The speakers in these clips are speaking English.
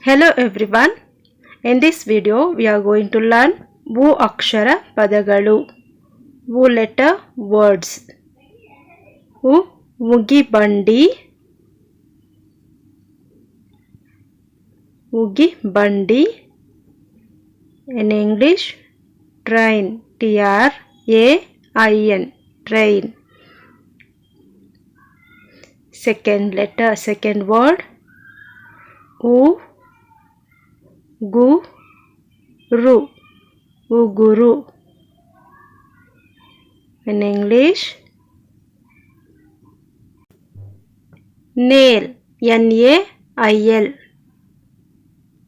Hello everyone. In this video we are going to learn Vu Akshara ಪದಗಳು. Vu letter words. ಉಗಿಬಂಡಿ, ಉಗಿಬಂಡಿ. In English, train, T-R-A-I-N, train. Second word, Guru, Uguru. In English, nail, N-A-I-L.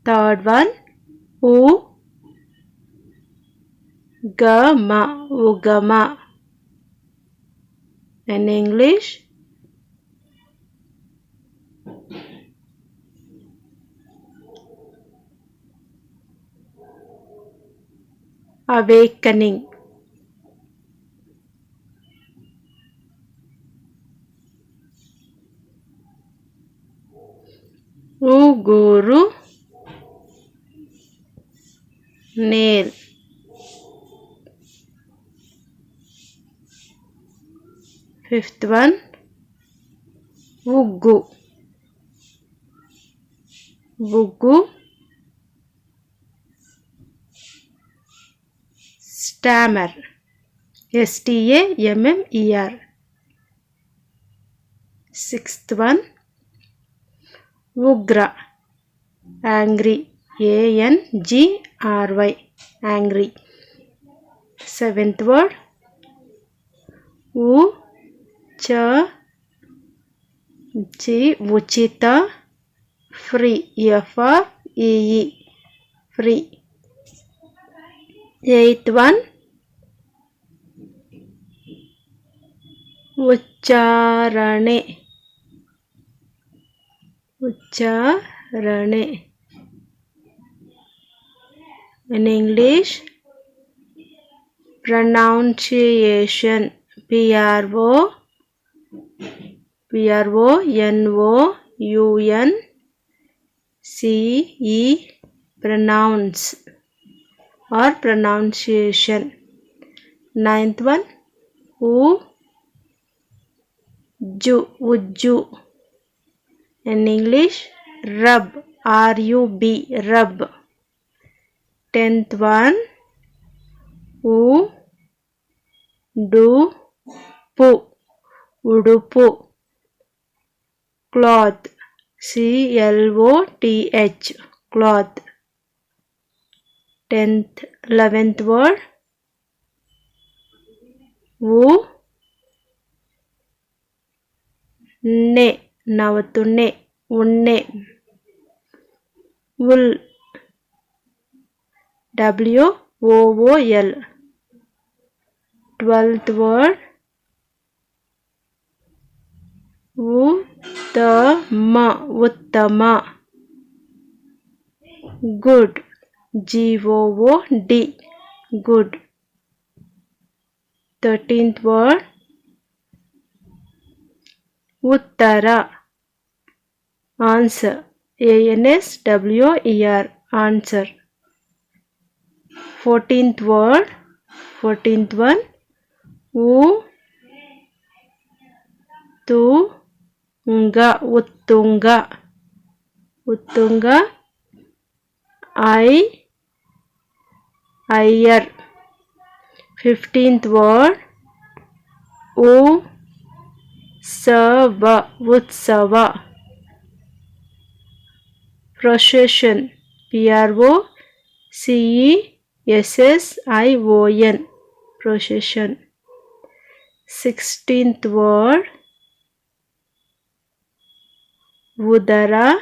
Third one, Ugama, Ugama. In English, awakening. Uguru, nail. Fifth one, Vugu, Vugu, stammer, S-T-A-M-M-E-R. Sixth one, Ugra, angry, A-N-G-R-Y, angry. Seventh word, Uchita, free, F-R-E-E, free. Eighth one, Ucharane, Ucharane. In English, pronunciation, P-R-O-N-O-U-N-C-E, pronounce or pronunciation. Ninth one, Uju. In English, rub, R-U-B, rub. Tenth one, Udupu, cloth, C-L-O-T-H, cloth. 11th word, unne, wool, W-O-O-L. 12th word, Uttama, good, G-O-O-D, good. 13th word, Uttara, answer, A-N-S-W-E-R, answer. 14th one, Uttunga, higher. 15th word, Utsava, procession, P-R-O-C-E-S-S-I-O-N, procession. 16th word, Udara,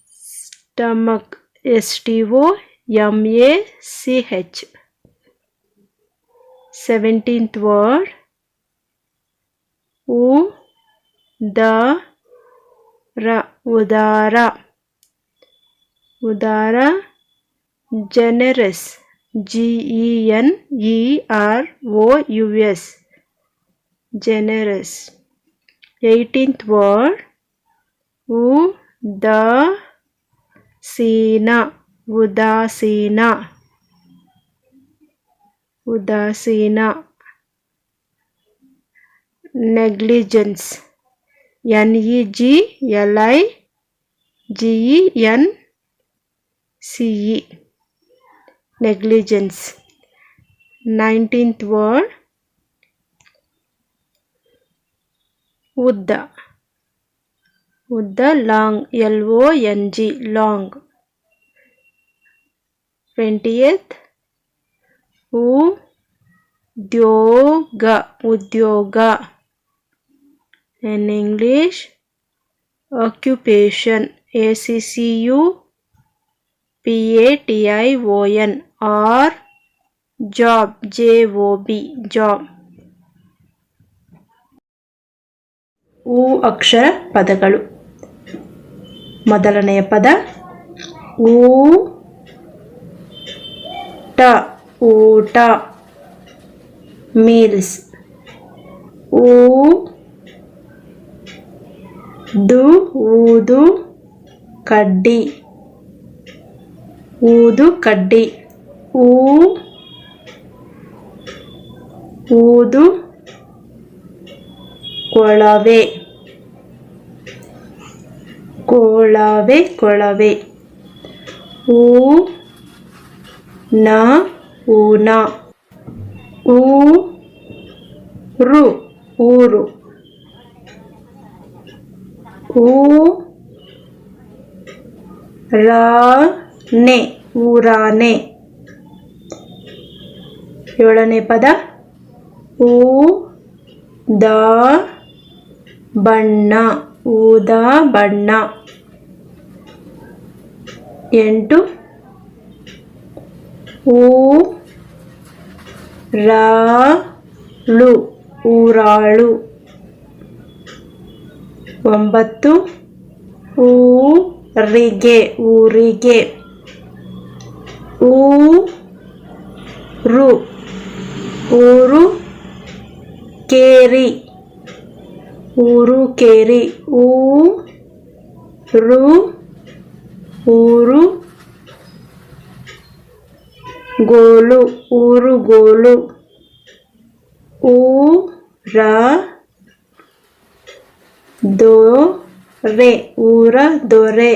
stomach, S-T-O-M-A-C-H. 17th word, Udara, generous, G-E-N-E-R-O-U-S, generous. 18th word, the Seena ಉದಾಸೀನ ಉದಾಸೀನ. Negligence NEGLIGENCE negligence. 19th word ಉದ್ದ ಉದ್ದ long LONG long. 20th ಉದ್ಯೋಗ ಉದ್ಯೋಗ. In English occupation ACCUPATION or job JOB job. ಉ ಅಕ್ಷರ ಪದಗಳು. ಮೊದಲನೆಯ ಪದ ಊಟ ಊಟ ಮೀಲ್ಸ್. ಊದು ಕಡ್ಡಿ ಊದು ಕಡ್ಡಿ. ಊದು ಕೊಳವೆ ಕೊಳವೆ ಕೊಳವೆ. ಊನ ಊನ. ಊರು ಊರು. ಊರಾನೆ ಊರಾನೆ. ಏಳನೇ ಪದ ಊದ ಬಣ್ಣ ಊದಾ ಬಣ್ಣ. 8 ಊರಾಳು ಊರಾಳು. 9 ಊರಿಗೆ ಊರಿಗೆ. ಊರು ಊರು ಕೇರಿ ಊರು ಕೇರಿ. ಊರು ಊರು ಗೋಲು ಊರು ಗೋಲು. ಊರ ದೊರೆ ಊರ ದೊರೆ.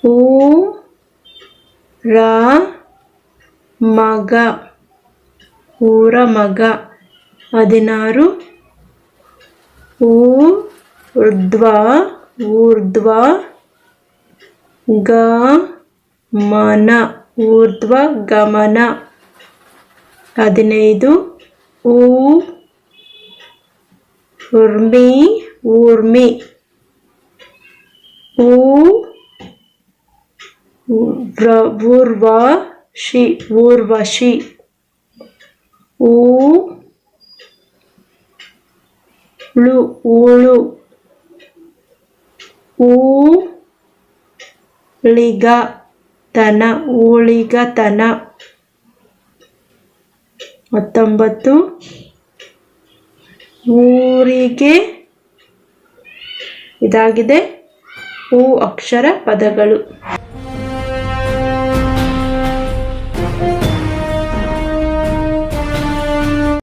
ಊರ ಮಗ ಊರ ಮಗ. 16 ಊರ್ಧ್ವ ಊರ್ಧ್ವ ಗಮನ ಊರ್ಧ್ವ ಗಮನ. 15 ಊರ್ಮಿ ಊರ್ಮಿ. ಊರ್ವಶಿ ಊರ್ವಶಿ. ಊಳು ಊಳು. ಊಳಿಗತನ ಊಳಿಗತನ. 19 ಊರಿಗೆ. ಇದಾಗಿದೆ ಉ ಅಕ್ಷರ ಪದಗಳು.